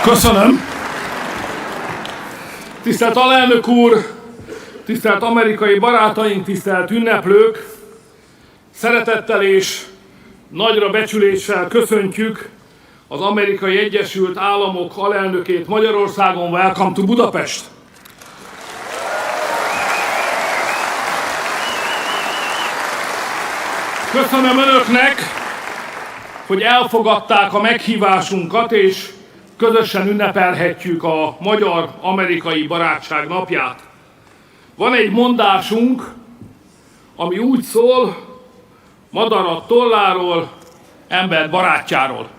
Köszönöm. Tisztelt alelnök úr, tisztelt amerikai barátaink, tisztelt ünneplők! Szeretettel és nagyra becsüléssel köszöntjük az Amerikai Egyesült Államok alelnökét Magyarországon. Welcome to Budapest! Köszönöm önöknek, hogy elfogadták a meghívásunkat, és közösen ünnepelhetjük a magyar-amerikai barátság napját. Van egy mondásunk, ami úgy szól: madarat tolláról, ember barátjáról.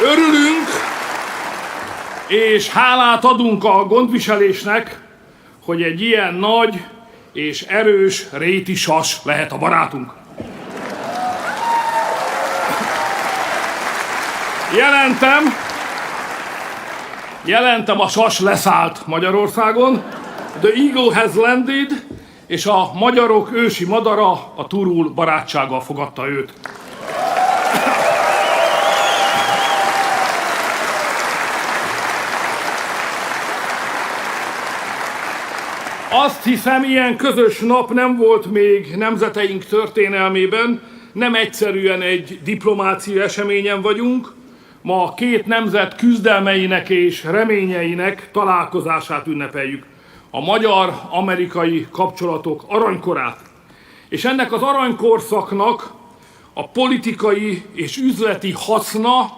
Örülünk és hálát adunk a gondviselésnek, hogy egy ilyen nagy és erős réti sas lehet a barátunk. Jelentem, a sas leszállt Magyarországon. The eagle has landed, és a magyarok ősi madara, a turul barátsággal fogadta őt. Azt hiszem, ilyen közös nap nem volt még nemzeteink történelmében, nem egyszerűen egy diplomáciai eseményen vagyunk, ma két nemzet küzdelmeinek és reményeinek találkozását ünnepeljük, a magyar-amerikai kapcsolatok aranykorát. És ennek az aranykorszaknak a politikai és üzleti haszna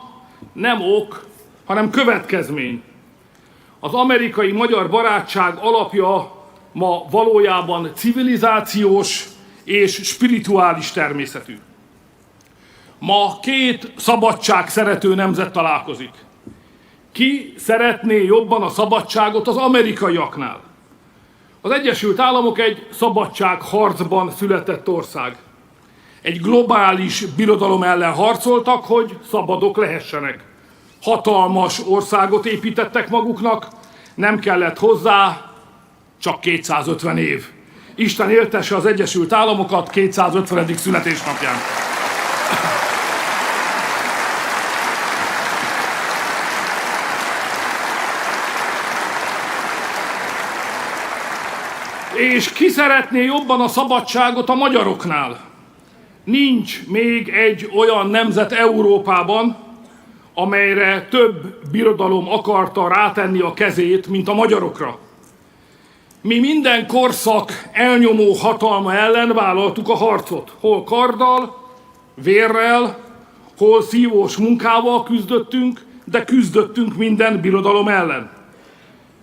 nem ok, hanem következmény. Az amerikai-magyar barátság alapja ma valójában civilizációs és spirituális természetű. Ma két szabadság szerető nemzet találkozik. Ki szeretné jobban a szabadságot az amerikaiaknál? Az Egyesült Államok egy szabadságharcban született ország. Egy globális birodalom ellen harcoltak, hogy szabadok lehessenek. Hatalmas országot építettek maguknak, nem kellett hozzá csak 250 év. Isten éltesse az Egyesült Államokat 250. születésnapján. És ki szeretné jobban a szabadságot a magyaroknál? Nincs még egy olyan nemzet Európában, amelyre több birodalom akarta rátenni a kezét, mint a magyarokra. Mi minden korszak elnyomó hatalma ellen vállaltuk a harcot. Hol karddal, vérrel, hol szívós munkával küzdöttünk, de küzdöttünk minden birodalom ellen.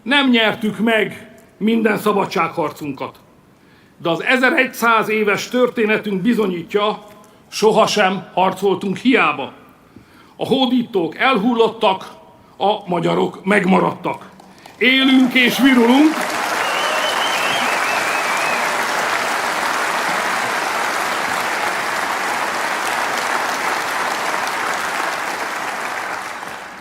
Nem nyertük meg minden szabadságharcunkat. De az 1100 éves történetünk bizonyítja, sohasem harcoltunk hiába. A hódítók elhullottak, a magyarok megmaradtak. Élünk és virulunk.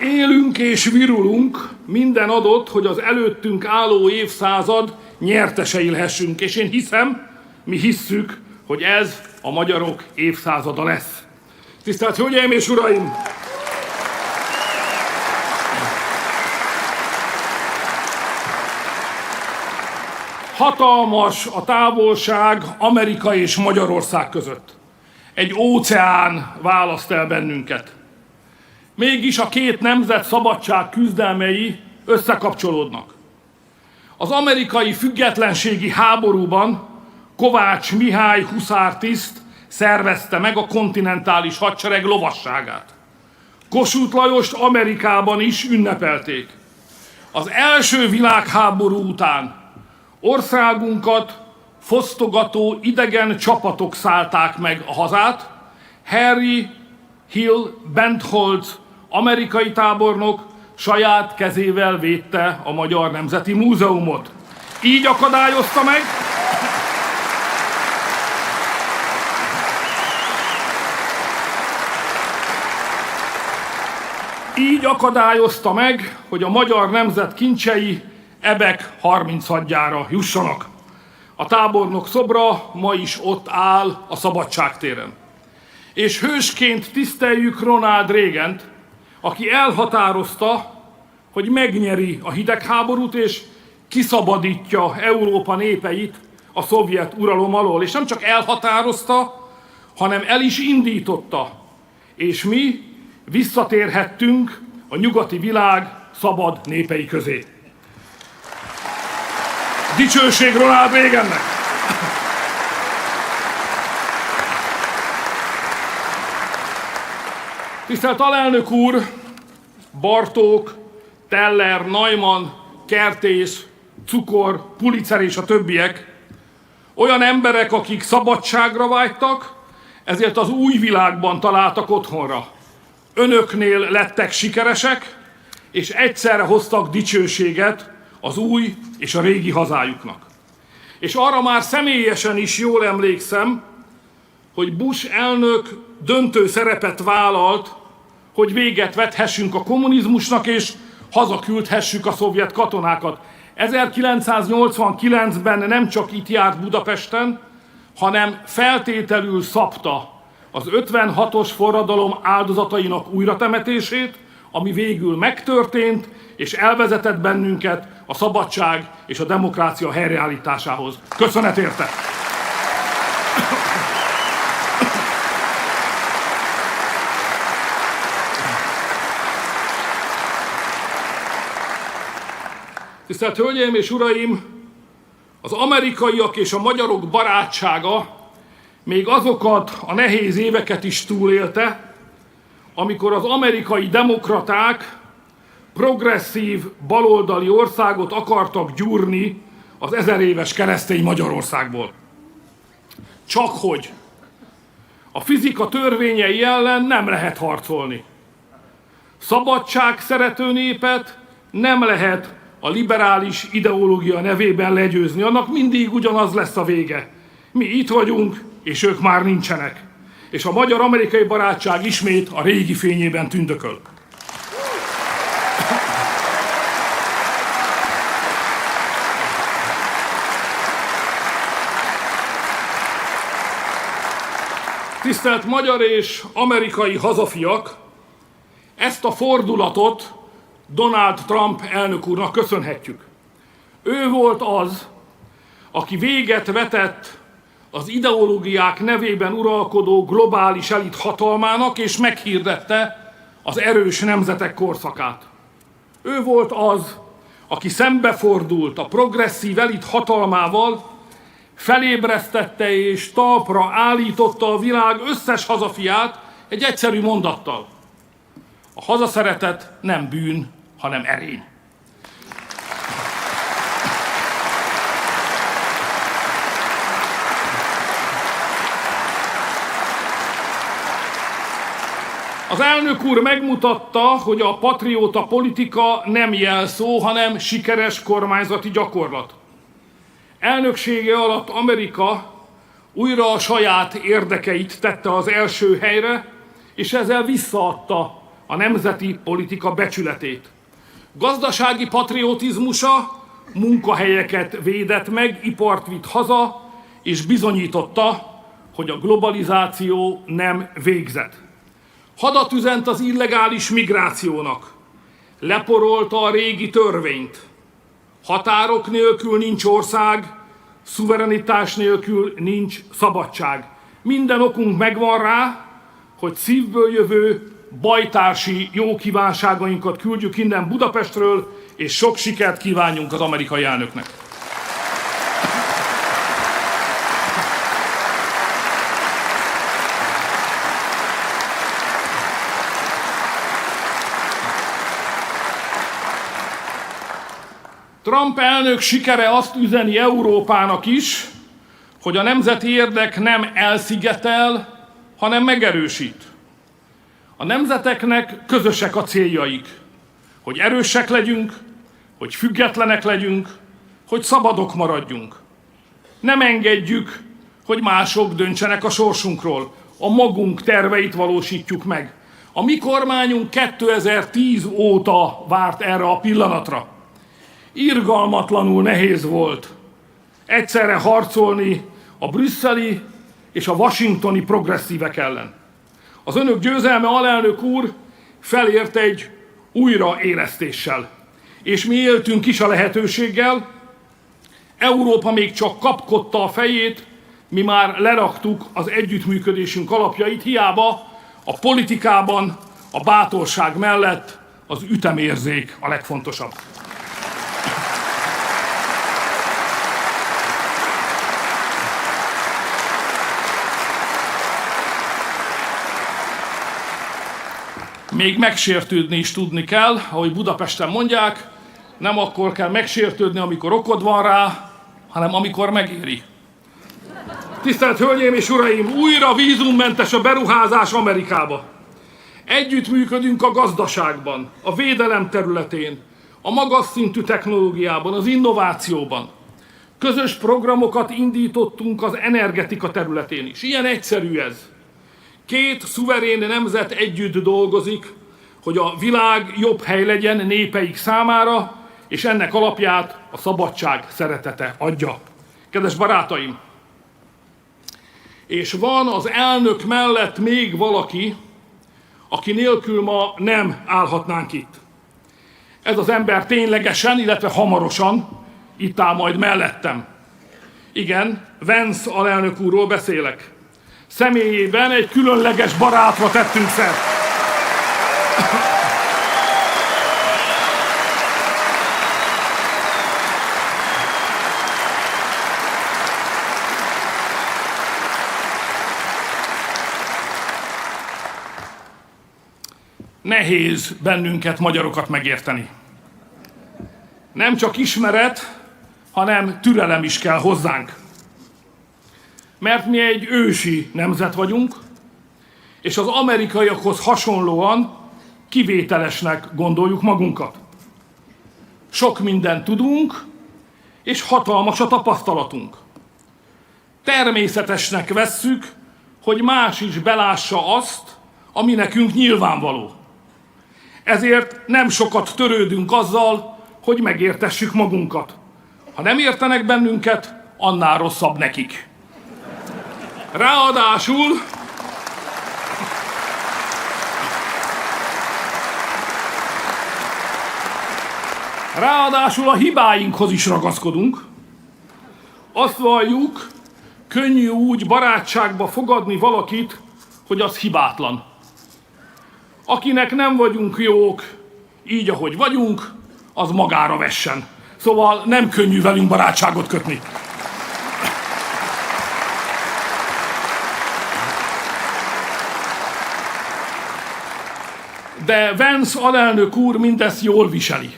Élünk és virulunk, minden adott, hogy az előttünk álló évszázad nyertesei lehessünk. És én hiszem, mi hisszük, hogy ez a magyarok évszázada lesz. Tisztelt Hölgyeim és Uraim! Hatalmas a távolság Amerika és Magyarország között. Egy óceán választ el bennünket. Mégis a két nemzet szabadság küzdelmei összekapcsolódnak. Az amerikai függetlenségi háborúban Kovács Mihály huszártiszt szervezte meg a kontinentális hadsereg lovasságát. Kossuth Lajost Amerikában is ünnepelték. Az első világháború után országunkat fosztogató idegen csapatok szállták meg a hazát. Harry Hill Bentholz amerikai tábornok saját kezével védte a Magyar Nemzeti Múzeumot. Így akadályozta meg, hogy a magyar nemzet kincsei Ebek 36-jára jussanak. A tábornok szobra ma is ott áll a Szabadság téren. És hősként tiszteljük Ronald Reagant, aki elhatározta, hogy megnyeri a hidegháborút és kiszabadítja Európa népeit a szovjet uralom alól. És nem csak elhatározta, hanem el is indította. És mi visszatérhettünk a nyugati világ szabad népei közé. Dicsőség Ronald Reagannek! Tisztelt alelnök úr, Bartók, Teller, Neumann, Kertész, Cukor, Pulitzer és a többiek olyan emberek, akik szabadságra vágytak, ezért az új világban találtak otthonra. Önöknél lettek sikeresek, és egyszerre hoztak dicsőséget az új és a régi hazájuknak. És arra már személyesen is jól emlékszem, hogy Bush elnök döntő szerepet vállalt, hogy véget vethessünk a kommunizmusnak, és hazaküldhessük a szovjet katonákat. 1989-ben nem csak itt járt Budapesten, hanem feltételül szabta az 56-os forradalom áldozatainak újratemetését, ami végül megtörtént, és elvezetett bennünket a szabadság és a demokrácia helyreállításához. Köszönet érte! Tisztelt Hölgyeim és Uraim! Az amerikaiak és a magyarok barátsága még azokat a nehéz éveket is túlélte, amikor az amerikai demokraták progresszív baloldali országot akartak gyúrni az 1000 éves keresztény Magyarországból. Csakhogy a fizika törvényei ellen nem lehet harcolni. Szabadság szerető népet nem lehet a liberális ideológia nevében legyőzni. Annak mindig ugyanaz lesz a vége. Mi itt vagyunk, és ők már nincsenek. És a magyar-amerikai barátság ismét a régi fényében tündököl. Tisztelt magyar és amerikai hazafiak, ezt a fordulatot Donald Trump elnök úrnak köszönhetjük. Ő volt az, aki véget vetett az ideológiák nevében uralkodó globális elit hatalmának, és meghirdette az erős nemzetek korszakát. Ő volt az, aki szembefordult a progresszív elit hatalmával, felébresztette és talpra állította a világ összes hazafiát egy egyszerű mondattal. A hazaszeretet nem bűn, hanem erény. Az elnök úr megmutatta, hogy a patrióta politika nem jelszó, hanem sikeres kormányzati gyakorlat. Elnöksége alatt Amerika újra a saját érdekeit tette az első helyre, és ezzel visszaadta a nemzeti politika becsületét. Gazdasági patriotizmusa munkahelyeket védett meg, ipart vitt haza, és bizonyította, hogy a globalizáció nem végzet. Hadat üzent az illegális migrációnak, leporolta a régi törvényt. Határok nélkül nincs ország, szuverenitás nélkül nincs szabadság. Minden okunk megvan rá, hogy szívből jövő, bajtársi jó kívánságainkat küldjük innen Budapestről, és sok sikert kívánjunk az amerikai elnöknek. Trump elnök sikere azt üzeni Európának is, hogy a nemzeti érdek nem elszigetel, hanem megerősít. A nemzeteknek közösek a céljaik, hogy erősek legyünk, hogy függetlenek legyünk, hogy szabadok maradjunk. Nem engedjük, hogy mások döntsenek a sorsunkról. A magunk terveit valósítjuk meg. A mi kormányunk 2010 óta várt erre a pillanatra. Irgalmatlanul nehéz volt egyszerre harcolni a brüsszeli és a washingtoni progresszívek ellen. Az önök győzelme, alelnök úr, felért egy újraélesztéssel. És mi éltünk is a lehetőséggel. Európa még csak kapkodta a fejét, mi már leraktuk az együttműködésünk alapjait, hiába a politikában a bátorság mellett az ütemérzék a legfontosabb. Még megsértődni is tudni kell, ahogy Budapesten mondják, nem akkor kell megsértődni, amikor okod van rá, hanem amikor megéri. Tisztelt Hölgyeim és Uraim, újra vízummentes a beruházás Amerikába. Együttműködünk a gazdaságban, a védelem területén, a magas szintű technológiában, az innovációban. Közös programokat indítottunk az energetika területén is. Ilyen egyszerű ez. Két szuverén nemzet együtt dolgozik, hogy a világ jobb hely legyen népeik számára, és ennek alapját a szabadság szeretete adja. Kedves barátaim! És van az elnök mellett még valaki, aki nélkül ma nem állhatnánk itt. Ez az ember ténylegesen, illetve hamarosan itt áll majd mellettem. Igen, Vance alelnök úrról beszélek. Személyében egy különleges barátra tettünk szert. Nehéz bennünket, magyarokat megérteni. Nem csak ismeret, hanem türelem is kell hozzánk. Mert mi egy ősi nemzet vagyunk, és az amerikaiakhoz hasonlóan kivételesnek gondoljuk magunkat. Sok mindent tudunk, és hatalmas a tapasztalatunk. Természetesnek vesszük, hogy más is belássa azt, ami nekünk nyilvánvaló. Ezért nem sokat törődünk azzal, hogy megértessük magunkat. Ha nem értenek bennünket, annál rosszabb nekik. Ráadásul a hibáinkhoz is ragaszkodunk. Azt valljuk, könnyű úgy barátságba fogadni valakit, hogy az hibátlan. Akinek nem vagyunk jók, így ahogy vagyunk, az magára vessen. Szóval nem könnyű velünk barátságot kötni. De Vance alelnök úr mindezt jól viseli.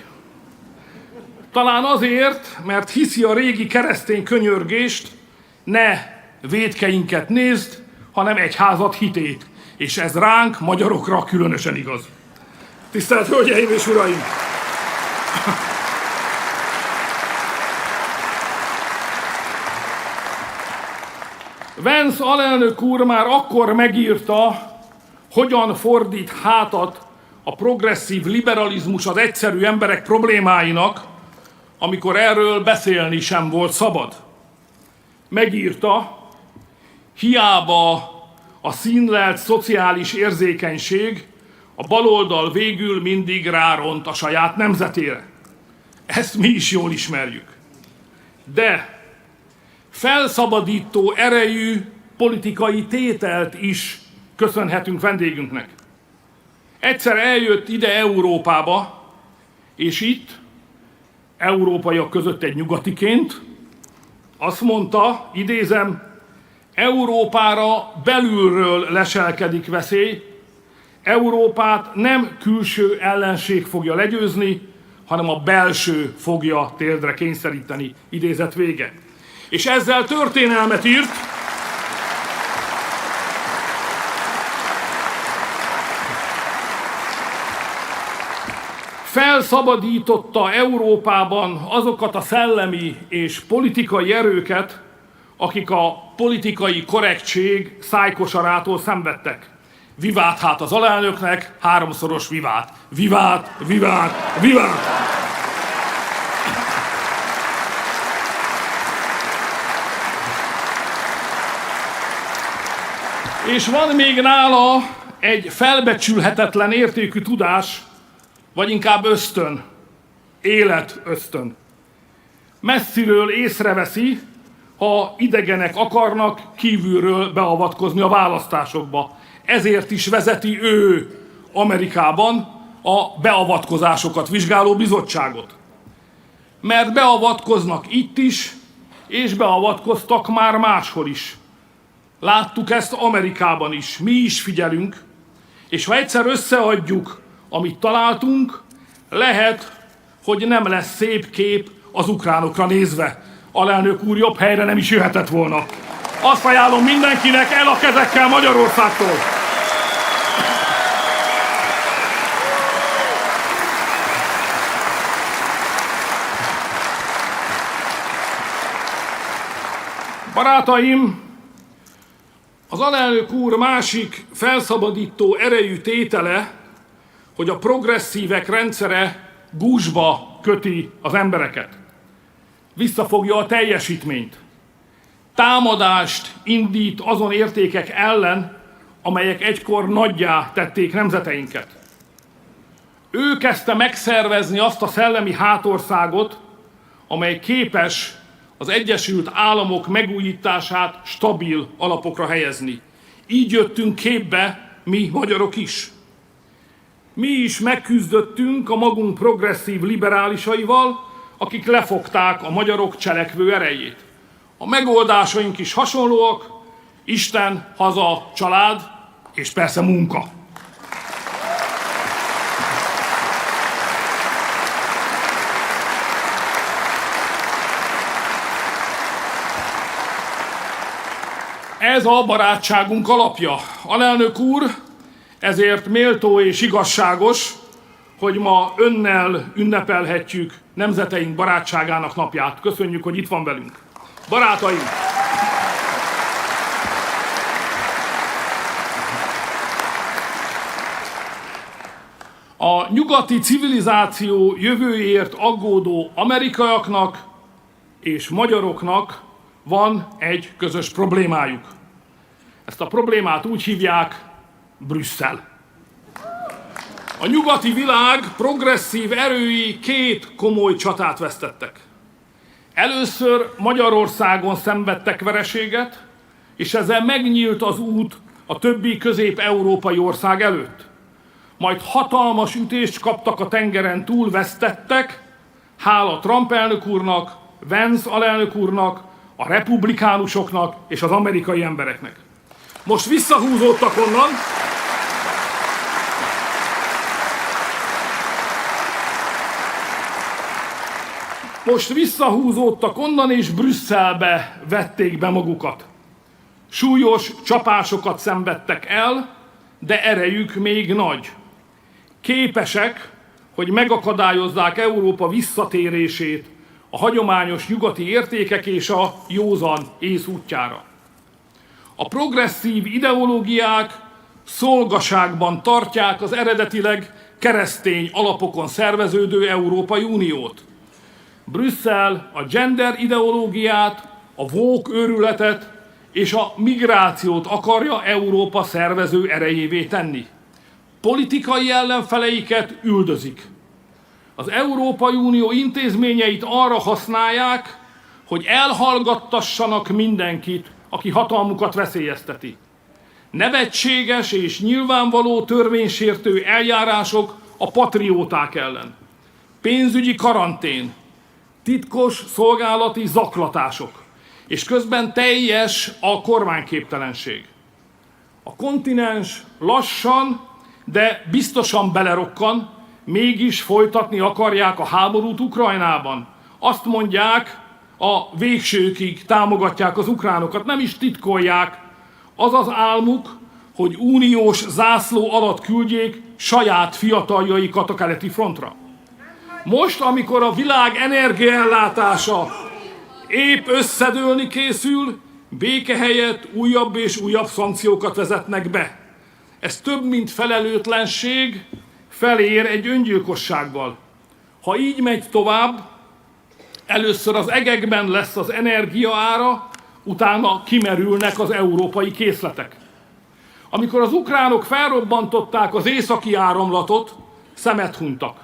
Talán azért, mert hiszi a régi keresztény könyörgést, ne vétkeinket nézd, hanem egyházat hitét. És ez ránk, magyarokra különösen igaz. Tisztelt Hölgyeim és Uraim! Vance alelnök úr már akkor megírta, hogyan fordít hátat a progresszív liberalizmus az egyszerű emberek problémáinak, amikor erről beszélni sem volt szabad. Megírta, hiába a színlelt szociális érzékenység, a baloldal végül mindig ráront a saját nemzetére. Ezt mi is jól ismerjük. De felszabadító erejű politikai tételt is köszönhetünk vendégünknek. Egyszer eljött ide Európába, és itt, európaiak között egy nyugatiként, azt mondta, idézem, Európára belülről leselkedik veszély, Európát nem külső ellenség fogja legyőzni, hanem a belső fogja térdre kényszeríteni. Idézet vége. És ezzel történelmet írt. Felszabadította Európában azokat a szellemi és politikai erőket, akik a politikai korrektség szájkosarától szenvedtek. Vivát hát az alelnöknek, háromszoros vivát. Vivát, vivát, vivát! És van még nála egy felbecsülhetetlen értékű tudás, vagy inkább ösztön, életösztön. Messziről észreveszi, ha idegenek akarnak kívülről beavatkozni a választásokba. Ezért is vezeti ő Amerikában a beavatkozásokat vizsgáló bizottságot. Mert beavatkoznak itt is, és beavatkoztak már máshol is. Láttuk ezt Amerikában is, mi is figyelünk, és ha egyszer összeadjuk, amit találtunk, lehet, hogy nem lesz szép kép az ukránokra nézve. Alelnök úr jobb helyre nem is jöhetett volna. Azt ajánlom mindenkinek, el a kezekkel Magyarországtól! Barátaim, az alelnök úr másik felszabadító erejű tétele, hogy a progresszívek rendszere gúzsba köti az embereket. Visszafogja a teljesítményt. Támadást indít azon értékek ellen, amelyek egykor nagyjá tették nemzeteinket. Ő kezdte megszervezni azt a szellemi hátországot, amely képes az Egyesült Államok megújítását stabil alapokra helyezni. Így jöttünk képbe mi magyarok is. Mi is megküzdöttünk a magunk progresszív liberálisaival, akik lefogták a magyarok cselekvő erejét. A megoldásaink is hasonlóak: Isten, haza, család és persze munka. Ez a barátságunk alapja. Alelnök úr, ezért méltó és igazságos, hogy ma önnel ünnepelhetjük nemzeteink barátságának napját. Köszönjük, hogy itt van velünk. Barátaim! A nyugati civilizáció jövőjéért aggódó amerikaiaknak és magyaroknak van egy közös problémájuk. Ezt a problémát úgy hívják: Brüsszel. A nyugati világ progresszív erői két komoly csatát vesztettek. Először Magyarországon szenvedtek vereséget, és ezzel megnyílt az út a többi közép-európai ország előtt. Majd hatalmas ütést kaptak a tengeren túl, vesztettek, hála Trump elnök úrnak, Vance alelnök úrnak, a republikánusoknak és az amerikai embereknek. Most visszahúzódtak onnan, és Brüsszelbe vették be magukat. Súlyos csapásokat szenvedtek el, de erejük még nagy. Képesek, hogy megakadályozzák Európa visszatérését a hagyományos nyugati értékek és a józan ész útjára. A progresszív ideológiák szolgaságban tartják az eredetileg keresztény alapokon szerveződő Európai Uniót. Brüsszel a gender ideológiát, a woke őrületet és a migrációt akarja Európa szervező erejévé tenni. Politikai ellenfeleiket üldözik. Az Európai Unió intézményeit arra használják, hogy elhallgattassanak mindenkit, aki hatalmukat veszélyezteti. Nevetséges és nyilvánvaló törvénysértő eljárások a patrióták ellen. Pénzügyi karantén, titkos szolgálati zaklatások, és közben teljes a kormányképtelenség. A kontinens lassan, de biztosan belerokkan, mégis folytatni akarják a háborút Ukrajnában. Azt mondják, a végsőkig támogatják az ukránokat, nem is titkolják. Az az álmuk, hogy uniós zászló alatt küldjék saját fiataljaikat a keleti frontra. Most, amikor a világ energiaellátása épp összedőlni készül, béke helyett újabb és újabb szankciókat vezetnek be. Ez több, mint felelőtlenség, felér egy öngyilkossággal. Ha így megy tovább, először az egekben lesz az energia ára, utána kimerülnek az európai készletek. Amikor az ukránok felrobbantották az északi áramlatot, szemet hunytak.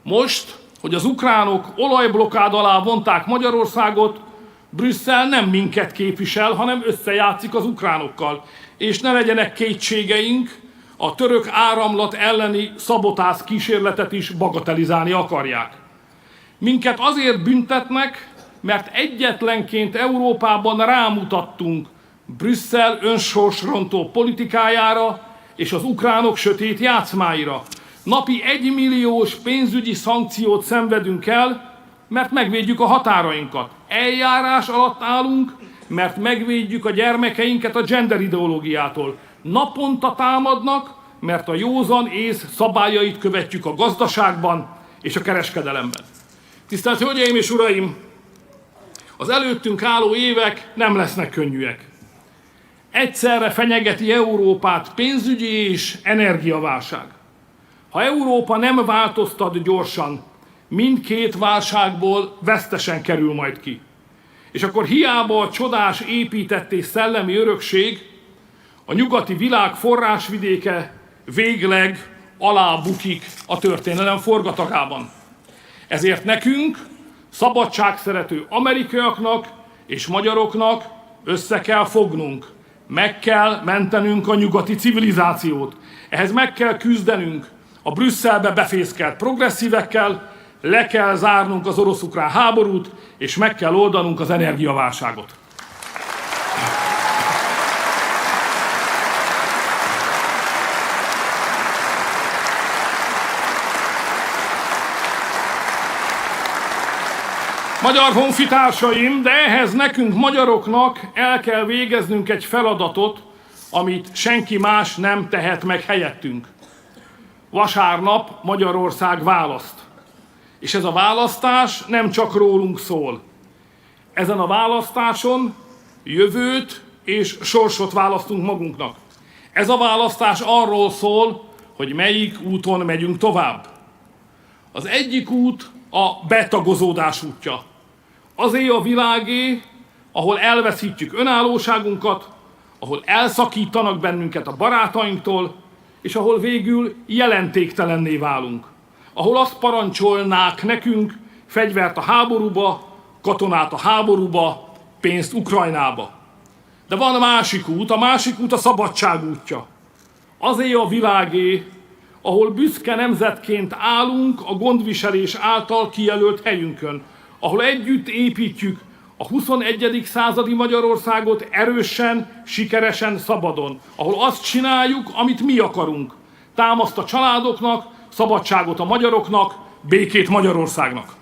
Most, hogy az ukránok olajblokkád alá vonták Magyarországot, Brüsszel nem minket képvisel, hanem összejátszik az ukránokkal. És ne legyenek kétségeink, a török áramlat elleni szabotász kísérletet is bagatelizálni akarják. Minket azért büntetnek, mert egyetlenként Európában rámutattunk Brüsszel önsorsrontó politikájára és az ukránok sötét játszmáira. Napi 1 milliós pénzügyi szankciót szenvedünk el, mert megvédjük a határainkat. Eljárás alatt állunk, mert megvédjük a gyermekeinket a gender ideológiától. Naponta támadnak, mert a józan ész szabályait követjük a gazdaságban és a kereskedelemben. Tisztelt Hölgyeim és Uraim! Az előttünk álló évek nem lesznek könnyűek. Egyszerre fenyegeti Európát pénzügyi és energiaválság. Ha Európa nem változtat gyorsan, mindkét válságból vesztesen kerül majd ki. És akkor hiába a csodás épített és szellemi örökség, a nyugati világ forrásvidéke végleg alábukik a történelem forgatagában. Ezért nekünk, szabadságszerető amerikaiaknak és magyaroknak össze kell fognunk. Meg kell mentenünk a nyugati civilizációt. Ehhez meg kell küzdenünk a Brüsszelbe befészkelt progresszívekkel, le kell zárnunk az orosz-ukrán háborút, és meg kell oldanunk az energiaválságot. Magyar honfitársaim, de ehhez nekünk magyaroknak el kell végeznünk egy feladatot, amit senki más nem tehet meg helyettünk. Vasárnap Magyarország választ. És ez a választás nem csak rólunk szól. Ezen a választáson jövőt és sorsot választunk magunknak. Ez a választás arról szól, hogy melyik úton megyünk tovább. Az egyik út a betagozódás útja. Azé a világé, ahol elveszítjük önállóságunkat, ahol elszakítanak bennünket a barátainktól, és ahol végül jelentéktelenné válunk. Ahol azt parancsolnák nekünk fegyvert a háborúba, katonát a háborúba, pénzt Ukrajnába. De van a másik út a szabadság útja. Azé a világé, ahol büszke nemzetként állunk a gondviselés által kijelölt helyünkön, ahol együtt építjük a 21. századi Magyarországot erősen, sikeresen, szabadon, ahol azt csináljuk, amit mi akarunk. Támaszt a családoknak, szabadságot a magyaroknak, békét Magyarországnak.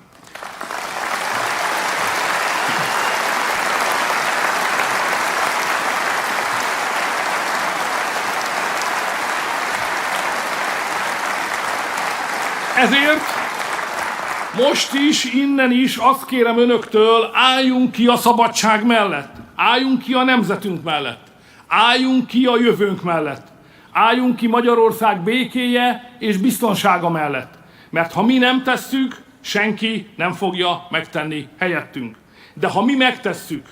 Ezért most is, innen is azt kérem önöktől, álljunk ki a szabadság mellett, álljunk ki a nemzetünk mellett, álljunk ki a jövőnk mellett, álljunk ki Magyarország békéje és biztonsága mellett. Mert ha mi nem tesszük, senki nem fogja megtenni helyettünk. De ha mi megtesszük,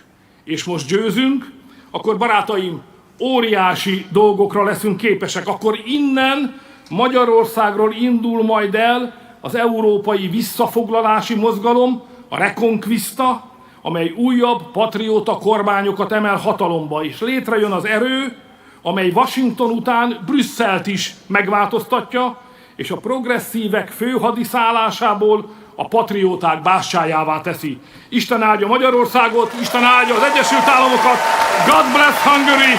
és most győzünk, akkor barátaim, óriási dolgokra leszünk képesek. Akkor innen Magyarországról indul majd el az európai visszafoglalási mozgalom, a Reconquista, amely újabb patrióta kormányokat emel hatalomba, és létrejön az erő, amely Washington után Brüsszelt is megváltoztatja, és a progresszívek főhadiszállásából a patrióták bástyájává teszi. Isten áldja Magyarországot, Isten áldja az Egyesült Államokat, God bless Hungary,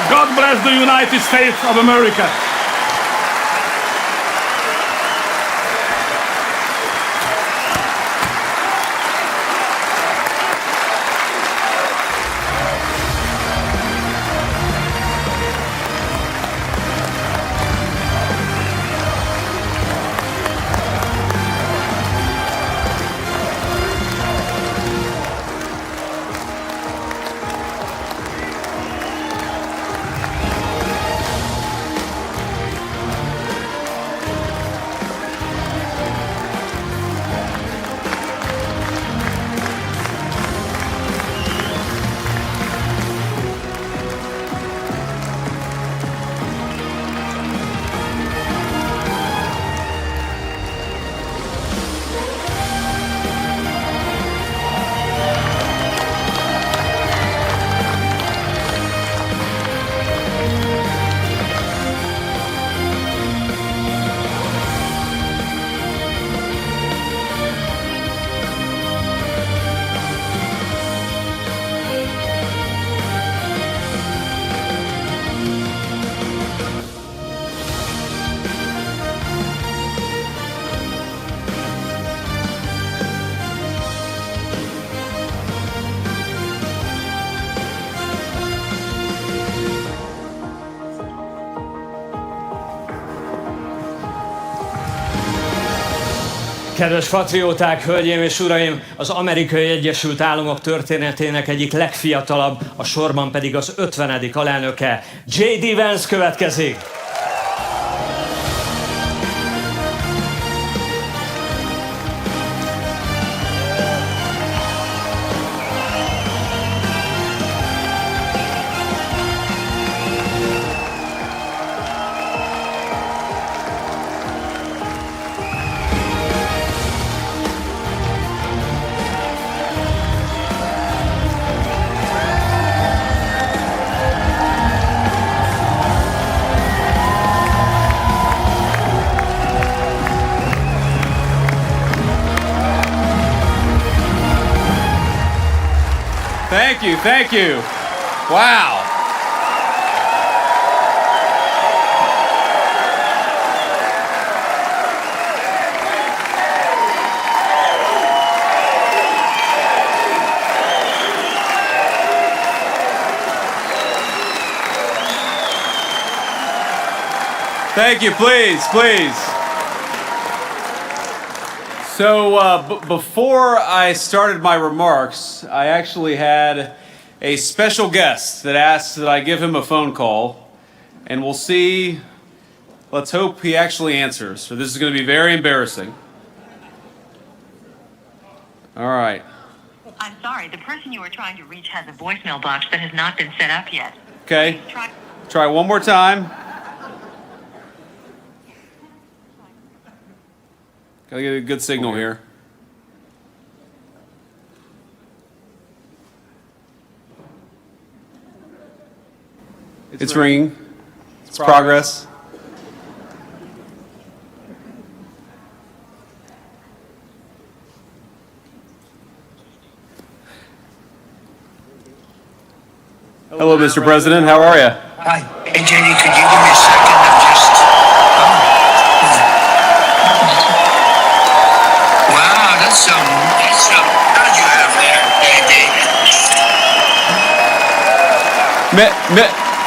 God bless the United States of America. Kedves patrióták, hölgyeim és uraim, az Amerikai Egyesült Államok történetének egyik legfiatalabb, a sorban pedig az 50. alelnöke, J.D. Vance következik. Thank you, thank you. Wow. Thank you, please, please. So before I started my remarks, I actually had a special guest that asked that I give him a phone call, and we'll see, let's hope he actually answers. So this is going to be very embarrassing. All right. I'm sorry, the person you were trying to reach has a voicemail box that has not been set up yet. Okay. Try one more time. Gotta get a good signal here. It's ringing. It's progress. Hello, Mr. President. How are you? Hi. Hey, JD, could you give me a second? I'm just... Wow, that's some what you have there, JD.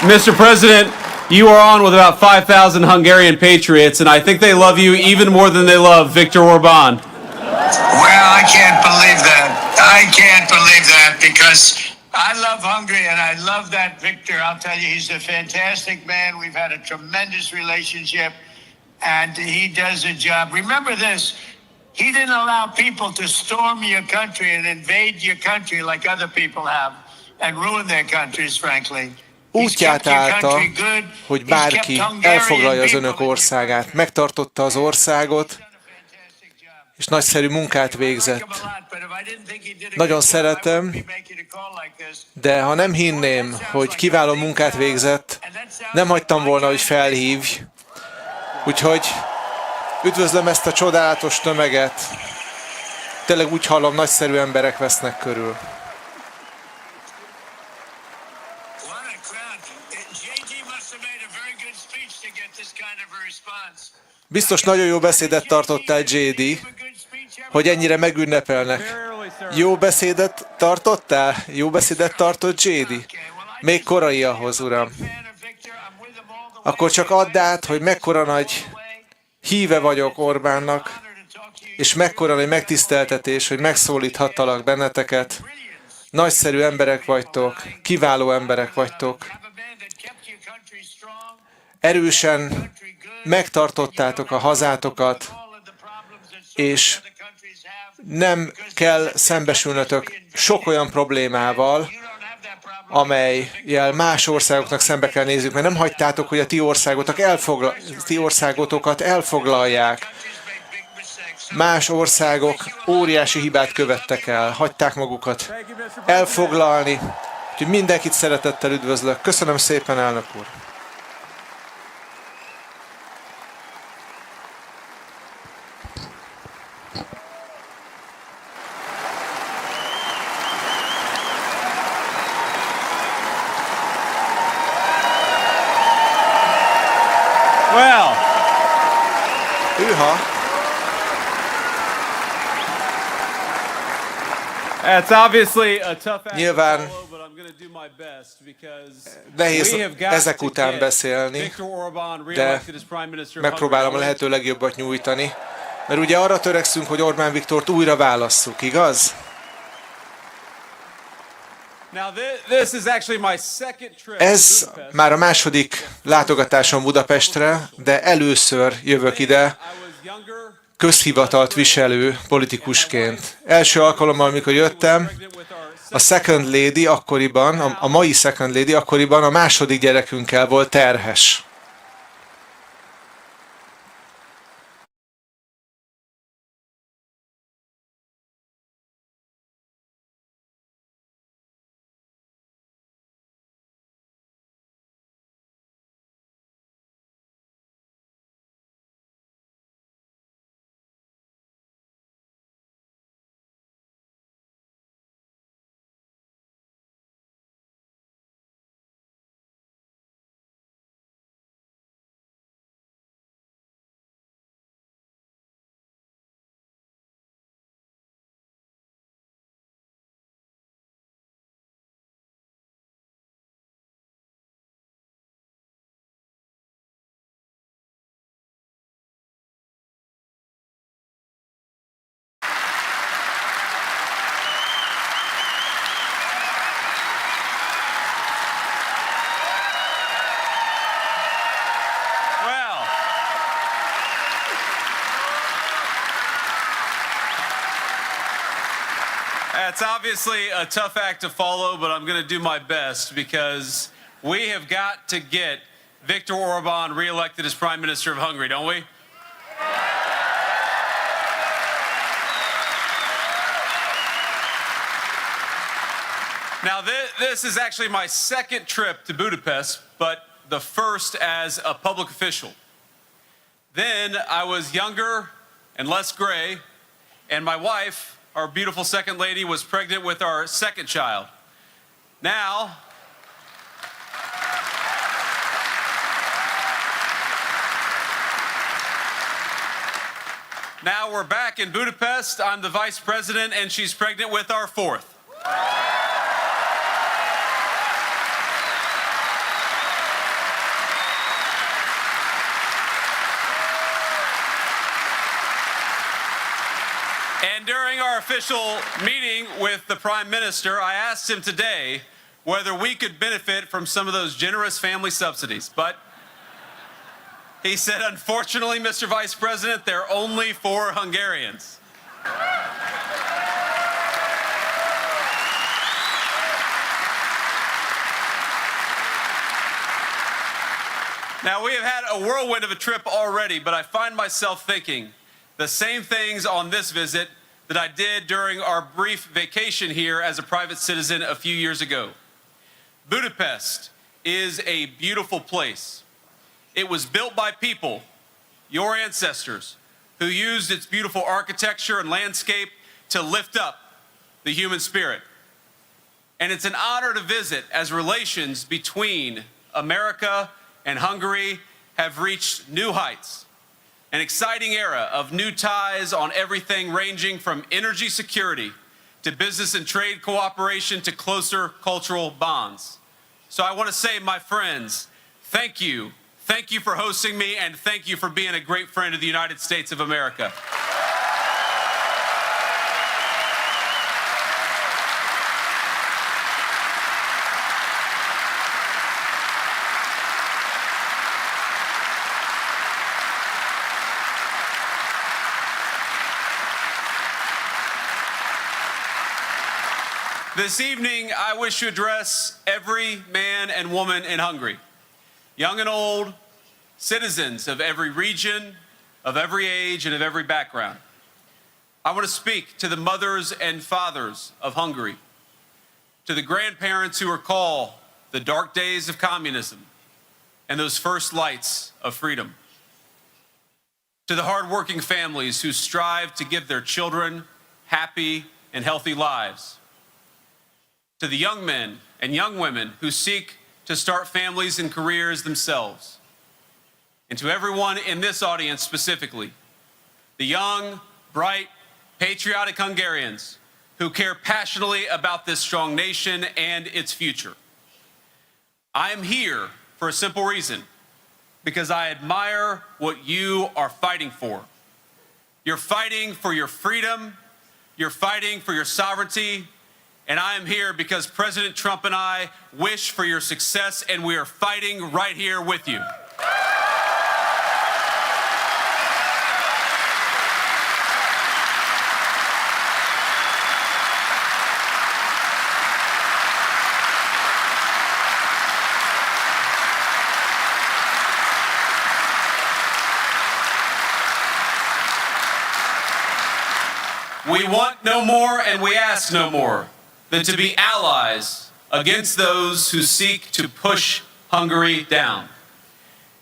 Mr. President, you are on with about 5,000 Hungarian patriots, and I think they love you even more than they love Viktor Orbán. Well, I can't believe that. I can't believe that because I love Hungary and I love that Viktor. I'll tell you, he's a fantastic man. We've had a tremendous relationship, and he does a job. Remember this. He didn't allow people to storm your country and invade your country like other people have and ruin their countries, frankly. Útját állta, hogy bárki elfoglalja az önök országát. Megtartotta az országot, és nagyszerű munkát végzett. Nagyon szeretem, de ha nem hinném, hogy kiváló munkát végzett, nem hagytam volna, hogy felhívj. Úgyhogy üdvözlöm ezt a csodálatos tömeget. Tényleg úgy hallom, nagyszerű emberek vesznek körül. Biztos nagyon jó beszédet tartottál, JD, hogy ennyire megünnepelnek. Jó beszédet tartottál? Jó beszédet tartott JD? Még korai ahhoz, uram. Akkor csak add át, hogy mekkora nagy híve vagyok Orbánnak, és mekkora nagy megtiszteltetés, hogy megszólíthattalak benneteket. Nagyszerű emberek vagytok, kiváló emberek vagytok. Erősen megtartottátok a hazátokat, és nem kell szembesülnötök sok olyan problémával, amelyel más országoknak szembe kell nézzük, mert nem hagytátok, hogy a ti országotokat elfoglalják. Más országok óriási hibát követtek el, hagyták magukat elfoglalni, úgyhogy mindenkit szeretettel üdvözlök. Köszönöm szépen, elnök úr! Well, that's obviously a tough act to follow, but I'm going to do my best because nehéz ezek után beszélni, de megpróbálom a lehető legjobbat nyújtani. Mert ugye arra törekszünk, hogy Orbán Viktort újra válasszuk, igaz? Ez már a második látogatásom Budapestre, de először jövök ide közhivatalt viselő politikusként. Első alkalommal, amikor jöttem, a Second Lady akkoriban, a mai Second Lady akkoriban a második gyerekünkkel volt terhes. It's obviously a tough act to follow, but I'm going to do my best because we have got to get Viktor Orbán reelected as Prime Minister of Hungary, don't we? Now, this is actually my second trip to Budapest, but the first as a public official. Then I was younger and less gray, and my wife, our beautiful second lady, was pregnant with our second child. Now, we're back in Budapest. I'm the vice president, and she's pregnant with our fourth. And during our official meeting with the Prime Minister, I asked him today whether we could benefit from some of those generous family subsidies. But he said, unfortunately, Mr. Vice President, they're only for Hungarians. Now, we have had a whirlwind of a trip already, but I find myself thinking the same things on this visit that I did during our brief vacation here as a private citizen a few years ago. Budapest is a beautiful place. It was built by people, your ancestors, who used its beautiful architecture and landscape to lift up the human spirit. And it's an honor to visit as relations between America and Hungary have reached new heights. An exciting era of new ties on everything ranging from energy security to business and trade cooperation to closer cultural bonds. So I want to say, my friends, thank you. Thank you for hosting me, and thank you for being a great friend of the United States of America. This evening, I wish to address every man and woman in Hungary, young and old, citizens of every region, of every age, and of every background. I want to speak to the mothers and fathers of Hungary, to the grandparents who recall the dark days of communism and those first lights of freedom, to the hardworking families who strive to give their children happy and healthy lives, to the young men and young women who seek to start families and careers themselves, and to everyone in this audience specifically, the young, bright, patriotic Hungarians who care passionately about this strong nation and its future. I am here for a simple reason, because I admire what you are fighting for. You're fighting for your freedom, you're fighting for your sovereignty, and I am here because President Trump and I wish for your success, and we are fighting right here with you. We want no more and we ask no more than to be allies against those who seek to push Hungary down.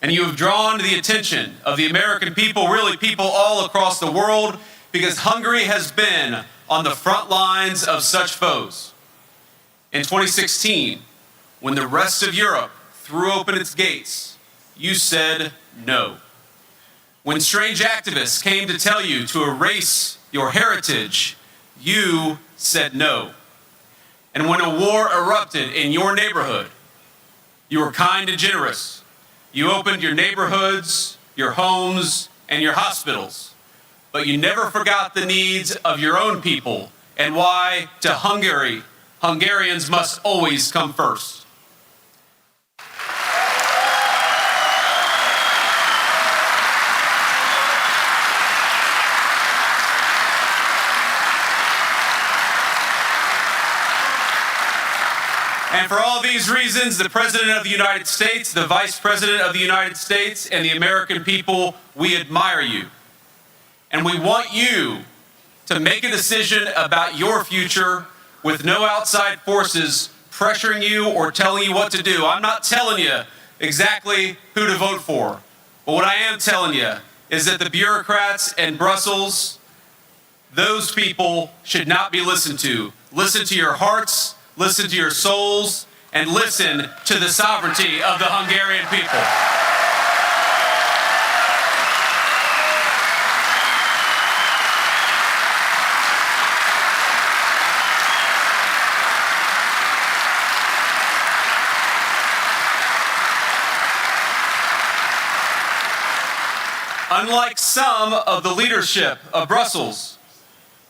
And you have drawn the attention of the American people, really people all across the world, because Hungary has been on the front lines of such foes. In 2016, when the rest of Europe threw open its gates, you said no. When strange activists came to tell you to erase your heritage, you said no. And when a war erupted in your neighborhood, you were kind and generous. You opened your neighborhoods, your homes, and your hospitals. But you never forgot the needs of your own people and why, to Hungary, Hungarians must always come first. And for all these reasons, the President of the United States, the Vice President of the United States, and the American people, we admire you. And we want you to make a decision about your future with no outside forces pressuring you or telling you what to do. I'm not telling you exactly who to vote for. But what I am telling you is that the bureaucrats in Brussels, those people should not be listened to. Listen to your hearts. Listen to your souls, and listen to the sovereignty of the Hungarian people. Unlike some of the leadership of Brussels,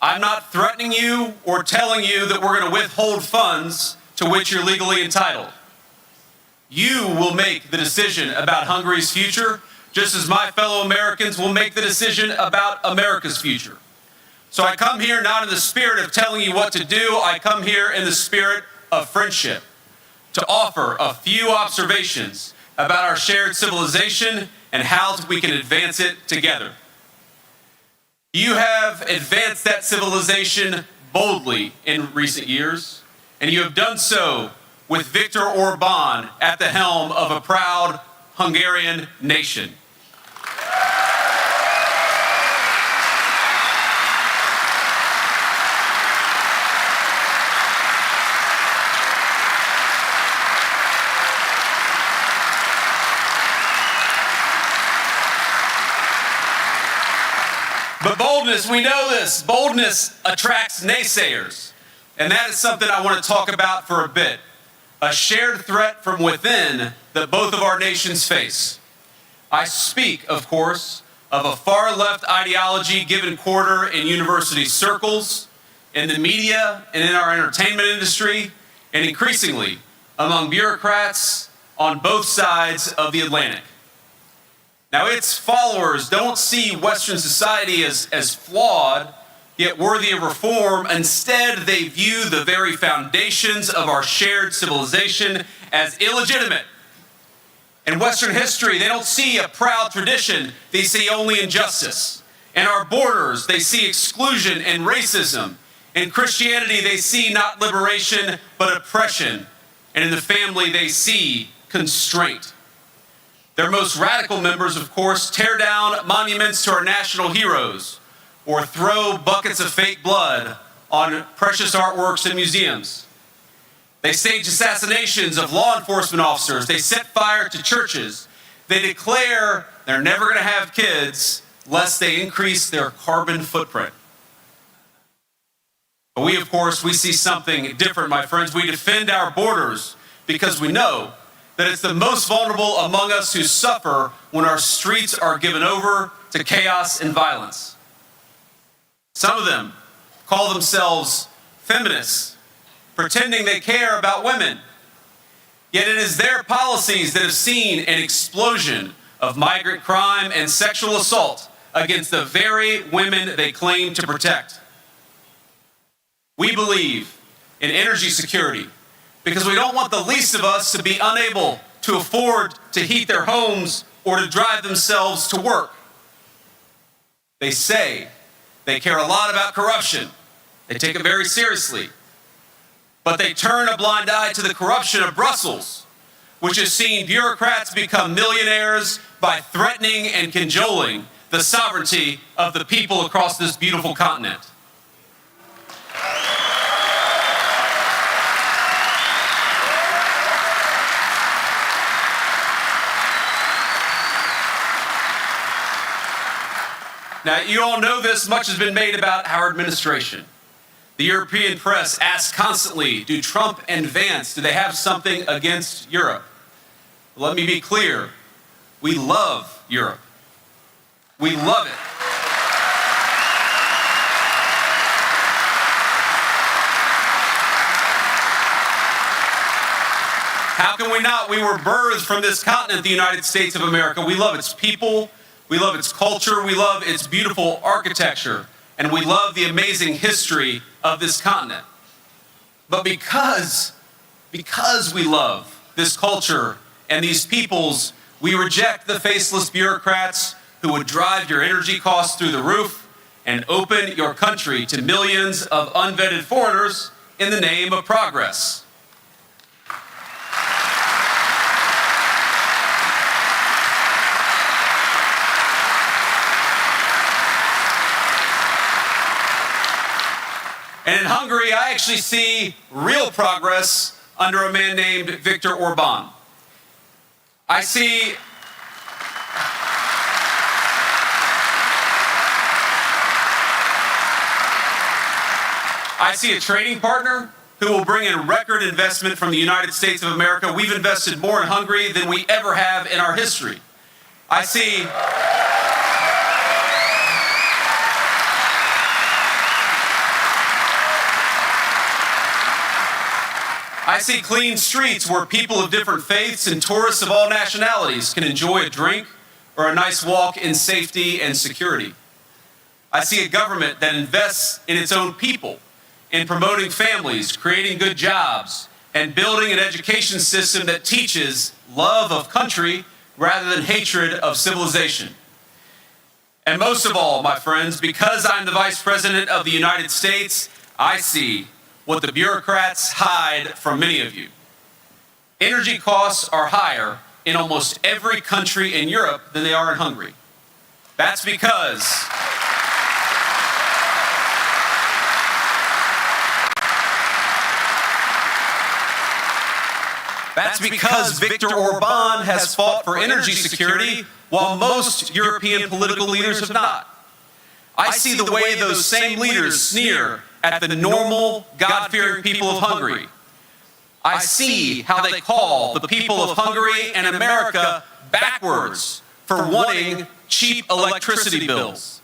I'm not threatening you or telling you that we're going to withhold funds to which you're legally entitled. You will make the decision about Hungary's future, just as my fellow Americans will make the decision about America's future. So I come here not in the spirit of telling you what to do, I come here in the spirit of friendship, to offer a few observations about our shared civilization and how we can advance it together. You have advanced that civilization boldly in recent years, and you have done so with Viktor Orbán at the helm of a proud Hungarian nation. But boldness, we know this, boldness attracts naysayers. And that is something I want to talk about for a bit. A shared threat from within that both of our nations face. I speak, of course, of a far-left ideology given quarter in university circles, in the media, and in our entertainment industry, and increasingly among bureaucrats on both sides of the Atlantic. Now, its followers don't see Western society as flawed, yet worthy of reform. Instead, they view the very foundations of our shared civilization as illegitimate. In Western history, they don't see a proud tradition, they see only injustice. In our borders, they see exclusion and racism. In Christianity, they see not liberation, but oppression. And in the family, they see constraint. Their most radical members, of course, tear down monuments to our national heroes or throw buckets of fake blood on precious artworks in museums. They stage assassinations of law enforcement officers. They set fire to churches. They declare they're never going to have kids lest they increase their carbon footprint. But we, of course, we see something different, my friends. We defend our borders because we know that it's the most vulnerable among us who suffer when our streets are given over to chaos and violence. Some of them call themselves feminists, pretending they care about women. Yet it is their policies that have seen an explosion of migrant crime and sexual assault against the very women they claim to protect. We believe in energy security because we don't want the least of us to be unable to afford to heat their homes or to drive themselves to work. They say they care a lot about corruption. They take it very seriously. But they turn a blind eye to the corruption of Brussels, which has seen bureaucrats become millionaires by threatening and cajoling the sovereignty of the people across this beautiful continent. Now, you all know this. Much has been made about our administration. The European press asks constantly, do Trump and Vance, do they have something against Europe? Let me be clear. We love Europe. We love it. How can we not? We were birthed from this continent, the United States of America. We love its people. We love its culture, we love its beautiful architecture, and we love the amazing history of this continent. But because we love this culture and these peoples, we reject the faceless bureaucrats who would drive your energy costs through the roof and open your country to millions of unvetted foreigners in the name of progress. And in Hungary, I actually see real progress under a man named Viktor Orban. I see a trading partner who will bring in record investment from the United States of America. We've invested more in Hungary than we ever have in our history. I see clean streets where people of different faiths and tourists of all nationalities can enjoy a drink or a nice walk in safety and security. I see a government that invests in its own people, in promoting families, creating good jobs, and building an education system that teaches love of country rather than hatred of civilization. And most of all, my friends, because I'm the Vice President of the United States, I see what the bureaucrats hide from many of you. Energy costs are higher in almost every country in Europe than they are in Hungary. That's because Viktor Orban has fought for energy security while most European political leaders have not. I see the way those same leaders sneer at the normal, God-fearing people of Hungary. I see how they call the people of Hungary and America backwards for wanting cheap electricity bills.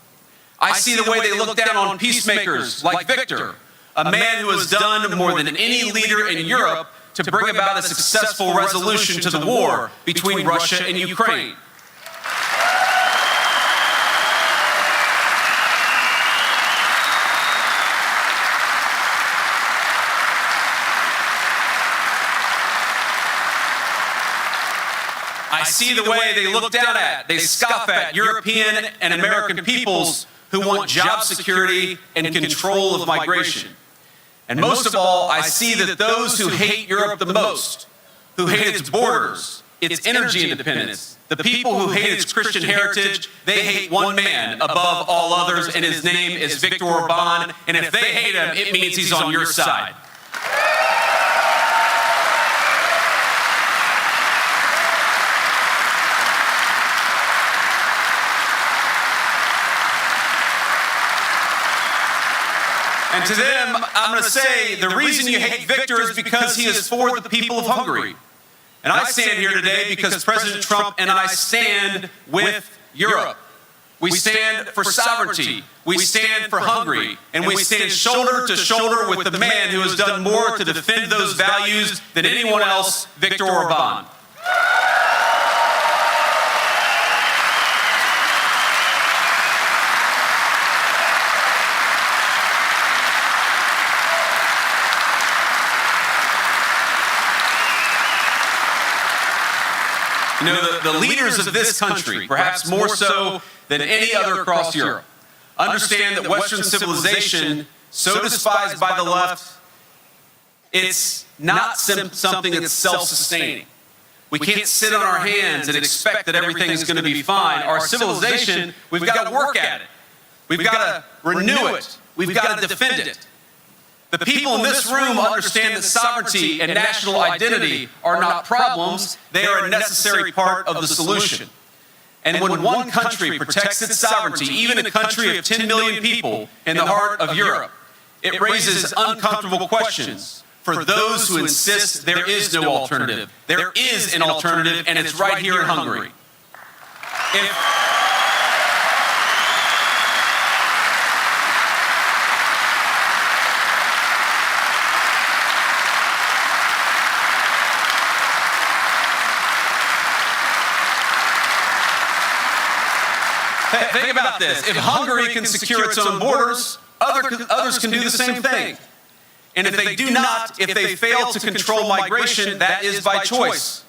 I see the way they look down on peacemakers like Viktor, a man who has done more than any leader in Europe to bring about a successful resolution to the war between Russia and Ukraine. I see the way they look down at, they scoff at European and American peoples who want job security and control of migration. And most of all, I see that those who hate Europe the most, who hate its borders, its energy independence, the people who hate its Christian heritage, they hate one man above all others, and his name is Viktor Orban. And if they hate him, it means he's on your side. And to them, I'm going to say the reason you hate Viktor is because he is for the people of Hungary. And I stand here today because President Trump and I stand with Europe. We stand for sovereignty. We stand for Hungary. And we stand shoulder to shoulder with the man who has done more to defend those values than anyone else, Viktor Orbán. You know, the leaders of this country, perhaps more so than any other across Europe, understand that Western civilization, so despised by the left, it's not something that's self-sustaining. We can't sit on our hands and expect that everything is going to be fine. Our civilization, we've got to work at it. We've got to renew it. We've got to defend it. The people in this room understand that sovereignty and national identity are not problems, they are a necessary part of the solution. And when one country protects its sovereignty, even a country of 10 million people in the heart of Europe, it raises uncomfortable questions for those who insist there is no alternative. There is an alternative, and it's right here in Hungary. Think about this. If Hungary can secure its own borders, others can do the same thing. And if they do not, if they fail to control migration, that is by choice.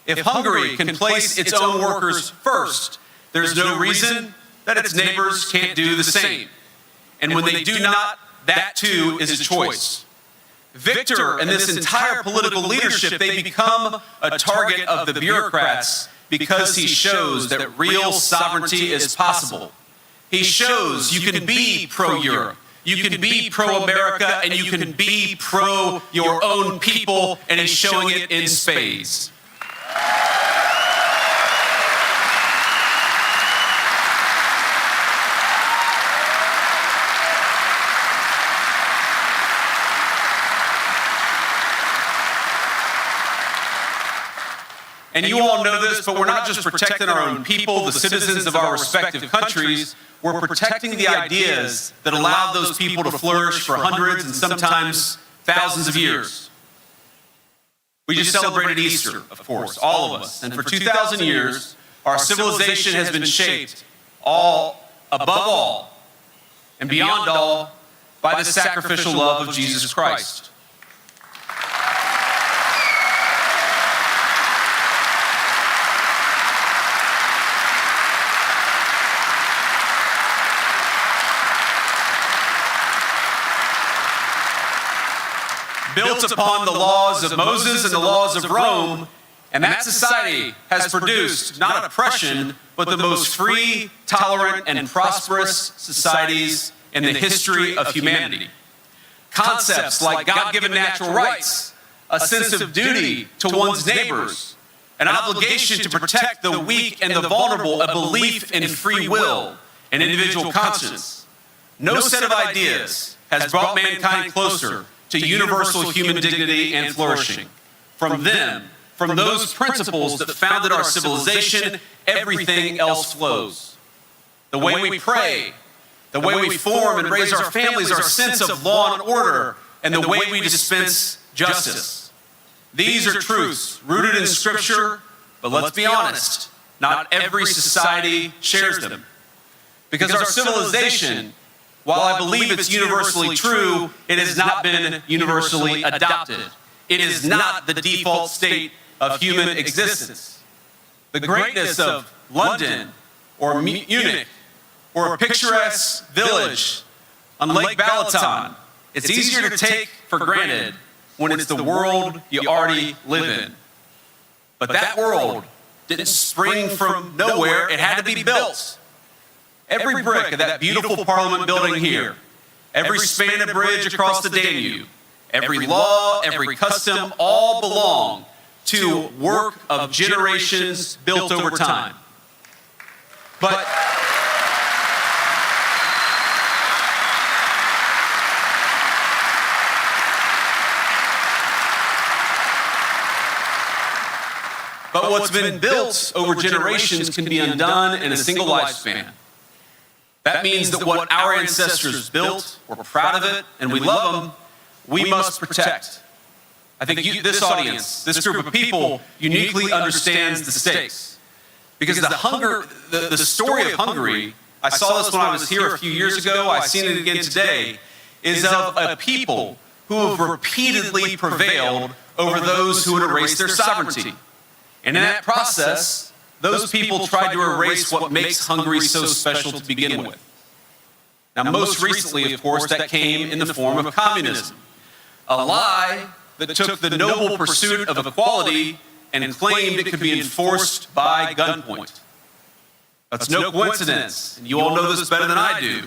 If Hungary can place its own workers first, there's no reason that its neighbors can't do the same. And when they do not, that too is a choice. Viktor and this entire political leadership, they become a target of the bureaucrats because he shows that real sovereignty is possible. He shows you can be pro-Europe, you can be pro-America, and you can be pro your own people, and he's showing it in spades. And you all know this, but we're not just protecting our own people, the citizens of our respective countries. We're protecting the ideas that allow those people to flourish for hundreds and sometimes thousands of years. We just celebrated Easter, of course, all of us. And for 2,000 years, our civilization has been shaped above all and beyond all by the sacrificial love of Jesus Christ. Built upon the laws of Moses and the laws of Rome, and that society has produced not oppression, but the most free, tolerant, and prosperous societies in the history of humanity. Concepts like God-given natural rights, a sense of duty to one's neighbors, an obligation to protect the weak and the vulnerable, a belief in free will and individual conscience. No set of ideas has brought mankind closer to universal human dignity and flourishing. From those principles that founded our civilization, everything else flows. The way we pray, the way we form and raise our families, our sense of law and order, and the way we dispense justice. These are truths rooted in Scripture, but let's be honest, not every society shares them. Because our civilization, while I believe it's universally true, it has not been universally adopted. It is not the default state of human existence. The greatness of London or Munich or a picturesque village on Lake Balaton, it's easier to take for granted when it's the world you already live in. But that world didn't spring from nowhere, it had to be built. Every brick of that beautiful Parliament building here, every span of bridge across the Danube, every law, every custom, all belong to work of generations built over time. But what's been built over generations can be undone in a single lifespan. That means that what our ancestors built, we're proud of it, and we love them, we must protect. I think this audience, this group of people, uniquely understands the stakes. Because the story of Hungary, I saw this when I was here a few years ago, I've seen it again today, is of a people who have repeatedly prevailed over those who would erase their sovereignty. And in that process, those people tried to erase what makes Hungary so special to begin with. Now, most recently, of course, that came in the form of communism, a lie that took the noble pursuit of equality and claimed it could be enforced by gunpoint. That's no coincidence, and you all know this better than I do,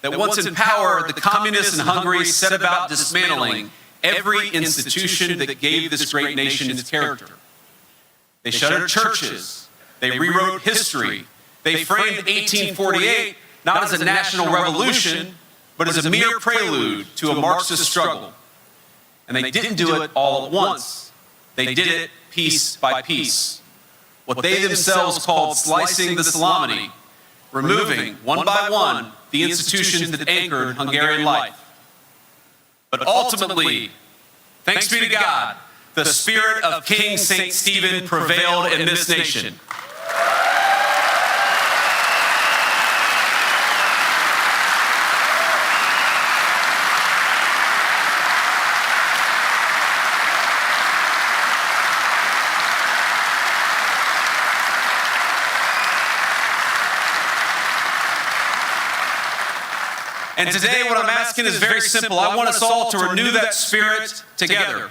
that once in power, the communists in Hungary set about dismantling every institution that gave this great nation its character. They shuttered churches. They rewrote history. They framed 1848 not as a national revolution, but as a mere prelude to a Marxist struggle. And they didn't do it all at once. They did it piece by piece. What they themselves called slicing the salami, removing one by one the institutions that anchored Hungarian life. But ultimately, thanks be to God, the spirit of King St. Stephen prevailed in this nation. And today what I'm asking is very simple. I want us all to renew that spirit together.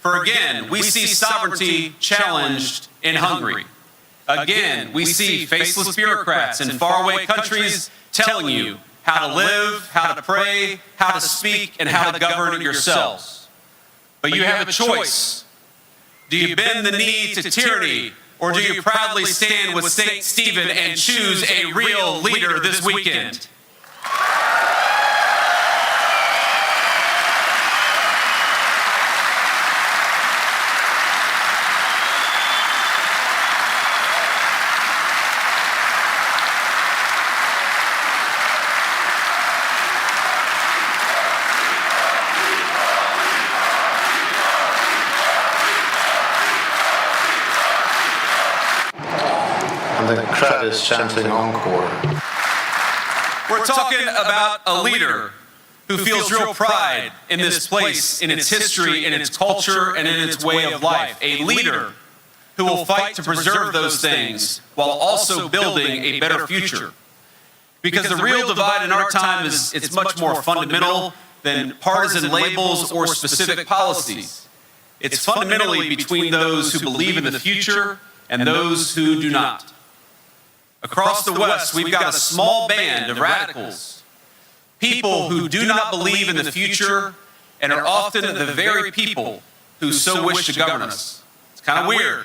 For again, we see sovereignty challenged in Hungary. Again, we see faceless bureaucrats in faraway countries telling you how to live, how to pray, how to speak, and how to govern yourselves. But you have a choice. Do you bend the knee to tyranny, or do you proudly stand with St. Stephen and choose a real leader this weekend? The crowd is chanting encore. We're talking about a leader who feels real pride in this place, in its history, in its culture, and in its way of life. A leader who will fight to preserve those things while also building a better future. Because the real divide in our time is it's much more fundamental than partisan labels or specific policies. It's fundamentally between those who believe in the future and those who do not. Across the West, we've got a small band of radicals, people who do not believe in the future and are often the very people who so wish to govern us. It's kind of weird.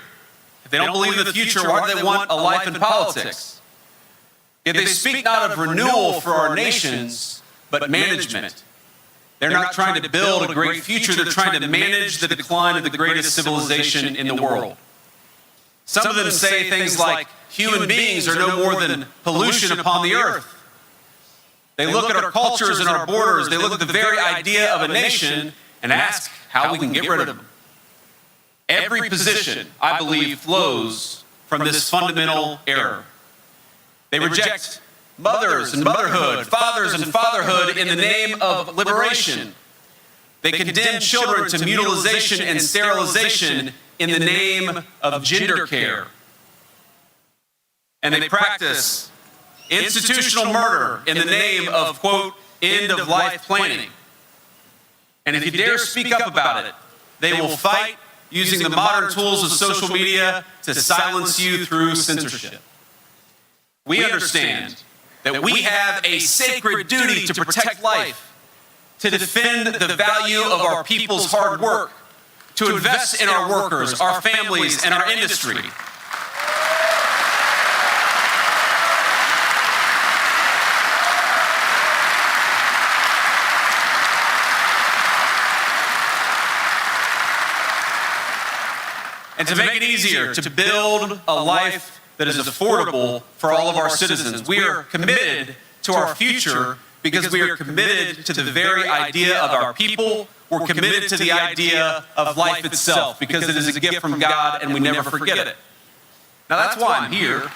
If they don't believe in the future, why do they want a life in politics? Yet they speak not of renewal for our nations, but management. They're not trying to build a great future, they're trying to manage the decline of the greatest civilization in the world. Some of them say things like, human beings are no more than pollution upon the earth. They look at our cultures and our borders, they look at the very idea of a nation and ask how we can get rid of them. Every position, I believe, flows from this fundamental error. They reject mothers and motherhood, fathers and fatherhood in the name of liberation. They condemn children to mutilization and sterilization in the name of gender care. And they practice institutional murder in the name of, quote, end-of-life planning. And if you dare speak up about it, they will fight using the modern tools of social media to silence you through censorship. We understand that we have a sacred duty to protect life, to defend the value of our people's hard work, to invest in our workers, our families, and our industry. And to make it easier to build a life that is affordable for all of our citizens, we are committed to our future because we are committed to the very idea of our people. We're committed to the idea of life itself because it is a gift from God and we never forget it. Now that's why I'm here.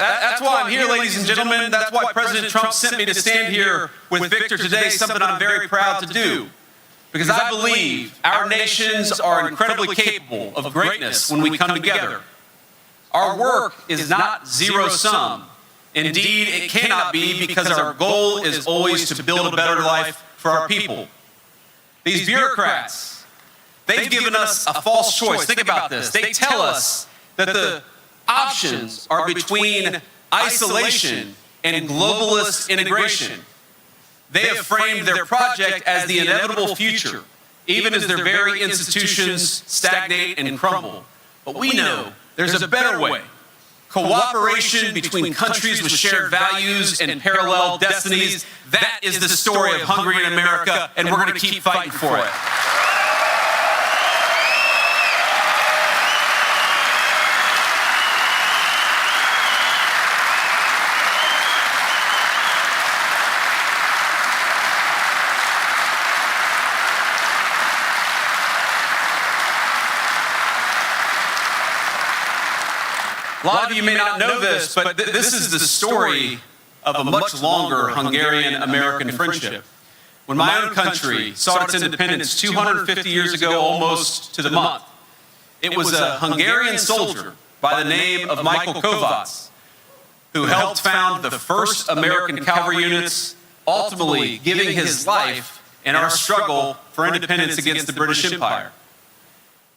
That's why I'm here, ladies and gentlemen. That's why President Trump sent me to stand here with Victor today, something I'm very proud to do. Because I believe our nations are incredibly capable of greatness when we come together. Our work is not zero-sum. Indeed, it cannot be because our goal is always to build a better life for our people. These bureaucrats, they've given us a false choice. Think about this. They tell us that the options are between isolation and globalist integration. They have framed their project as the inevitable future, even as their very institutions stagnate and crumble. But we know there's a better way. Cooperation between countries with shared values and parallel destinies. That is the story of Hungary and America, and we're going to keep fighting for it. A lot of you may not know this, but this is the story of a much longer Hungarian-American friendship. When my own country sought its independence 250 years ago, almost to the month, it was a Hungarian soldier by the name of Michael Kovács who helped found the first American cavalry units, ultimately giving his life in our struggle for independence against the British Empire.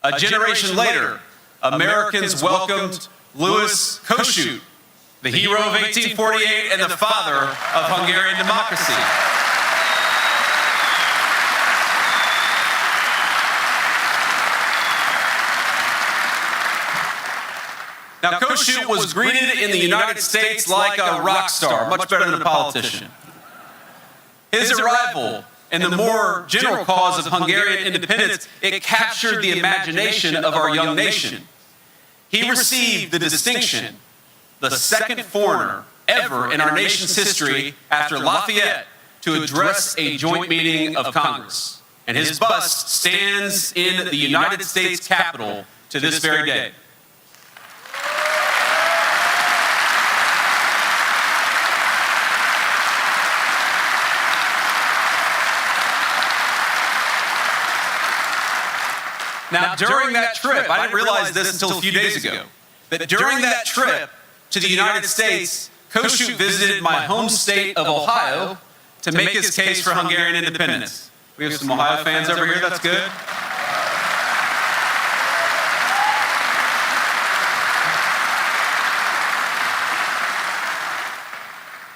A generation later, Americans welcomed Louis Kossuth, the hero of 1848 and the father of Hungarian democracy. Now, Kossuth was greeted in the United States like a rock star, much better than a politician. His arrival and the more general cause of Hungarian independence, it captured the imagination of our young nation. He received the distinction, the second foreigner ever in our nation's history after Lafayette to address a joint meeting of Congress. And his bust stands in the United States Capitol to this very day. Now, during that trip, I didn't realize this until a few days ago, that during that trip to the United States, Kossuth visited my home state of Ohio to make his case for Hungarian independence. We have some Ohio fans over here, that's good.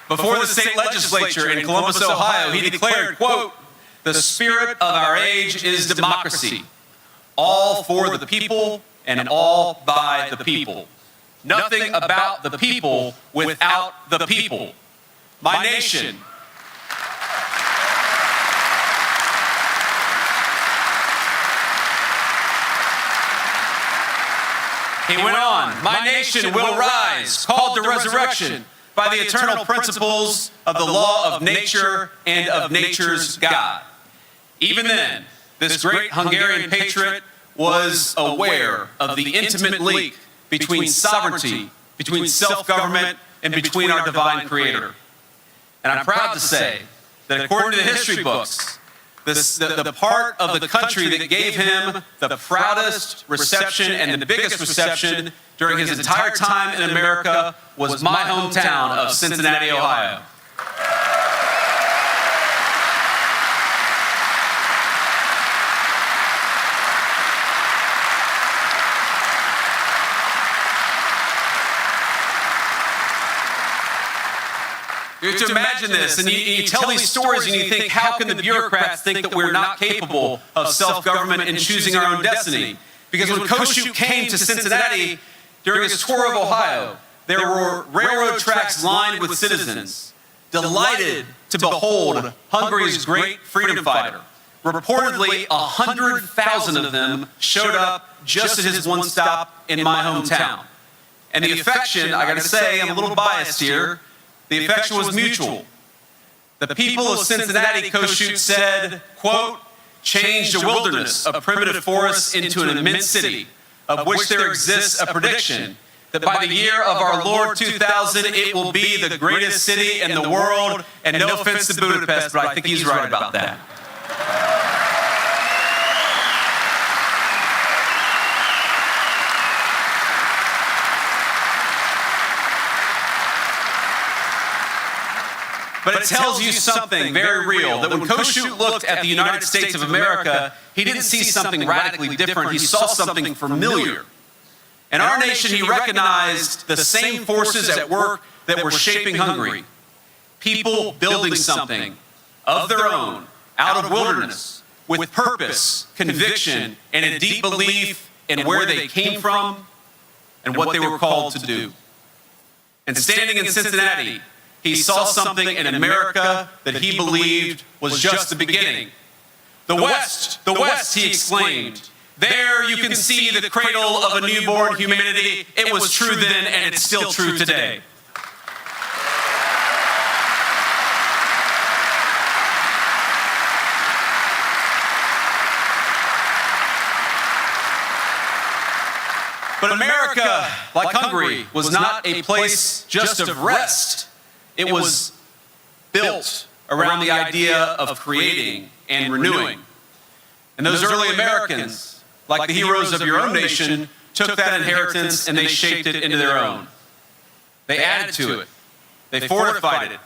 Before the state legislature in Columbus, Ohio, he declared, quote, "The spirit of our age is democracy. All for the people and all by the people. Nothing about the people without the people. My nation." He went on, "My nation will rise, called to resurrection by the eternal principles of the law of nature and of nature's God." Even then, this great Hungarian patriot was aware of the intimate link between sovereignty, between self-government, and between our divine creator. And I'm proud to say that according to the history books, the part of the country that gave him the proudest reception and the biggest reception during his entire time in America was my hometown of Cincinnati, Ohio. You have to imagine this, and you tell these stories and you think, how can the bureaucrats think that we're not capable of self-government and choosing our own destiny? Because when Kossuth came to Cincinnati during his tour of Ohio, there were railroad tracks lined with citizens, delighted to behold Hungary's great freedom fighter, reportedly 100,000 of them showed up just at his one stop in my hometown. And the affection, I gotta say, I'm a little biased here, the affection was mutual. The people of Cincinnati, Kossuth said, quote, changed a wilderness of primitive forests into an immense city, of which there exists a prediction that by the year of our Lord 2000, it will be the greatest city in the world. And no offense to Budapest, but I think he's right about that. But it tells you something very real, that when Kossuth looked at the United States of America, he didn't see something radically different, he saw something familiar. In our nation, he recognized the same forces at work that were shaping Hungary. People building something of their own, out of wilderness, with purpose, conviction, and a deep belief in where they came from and what they were called to do. And standing in Cincinnati, he saw something in America that he believed was just the beginning. The West, he exclaimed. There you can see the cradle of a newborn humanity. It was true then and it's still true today. But America, like Hungary, was not a place just of rest. It was built around the idea of creating and renewing. And those early Americans, like the heroes of your own nation, took that inheritance and they shaped it into their own. They added to it. They fortified it.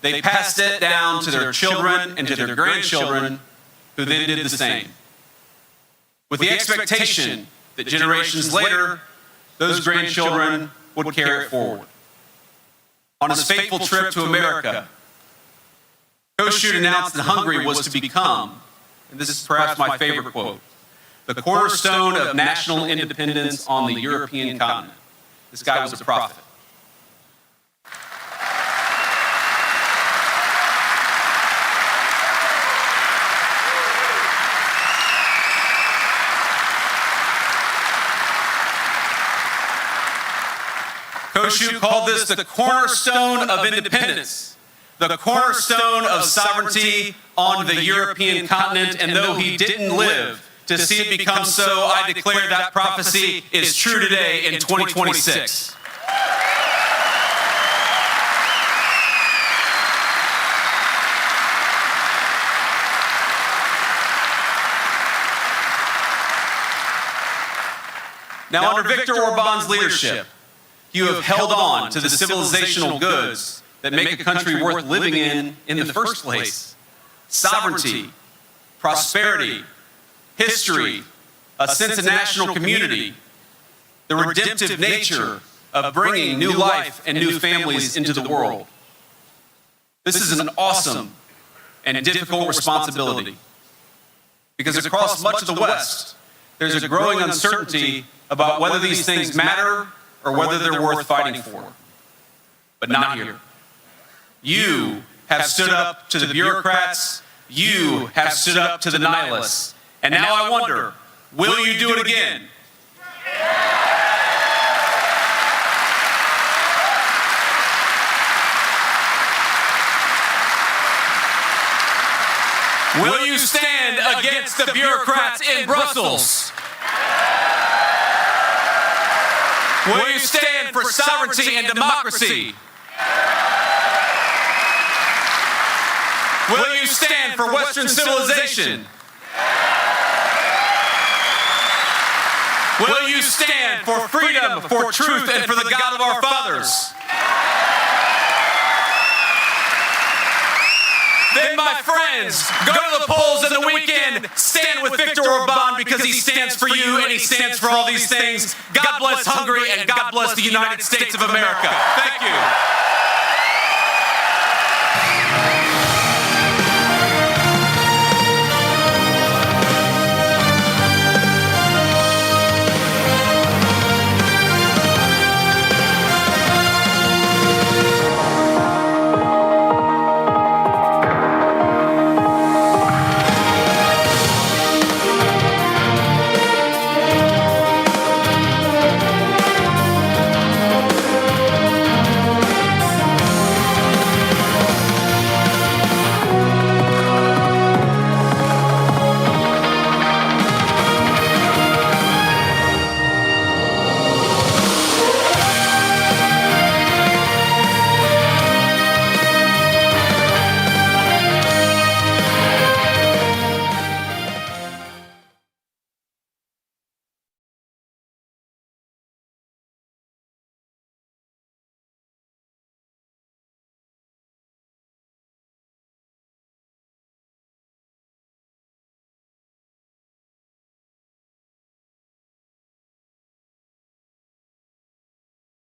They passed it down to their children and to their grandchildren, who then did the same. With the expectation that generations later, those grandchildren would carry it forward. On his fateful trip to America, Kossuth announced that Hungary was to become, and this is perhaps my favorite quote, the cornerstone of national independence on the European continent. This guy was a prophet. Kossuth called this the cornerstone of independence, the cornerstone of sovereignty on the European continent, and though he didn't live to see it become so, I declare that prophecy is true today in 2026. Now, under Viktor Orban's leadership, you have held on to the civilizational goods that make a country worth living in the first place. Sovereignty, prosperity, history, a sense of national community, the redemptive nature of bringing new life and new families into the world. This is an awesome and difficult responsibility, because across much of the West, there's a growing uncertainty about whether these things matter or whether they're worth fighting for. But not here. You have stood up to the bureaucrats. You have stood up to the nihilists. And now I wonder, will you do it again? Will you stand against the bureaucrats in Brussels? Will you stand for sovereignty and democracy? Will you stand for Western civilization? Will you stand for freedom, for truth, and for the God of our fathers? Then, my friends, go to the polls in the weekend, stand with Viktor Orban, because he stands for you and he stands for all these things. God bless Hungary and God bless the United States of America. Thank you.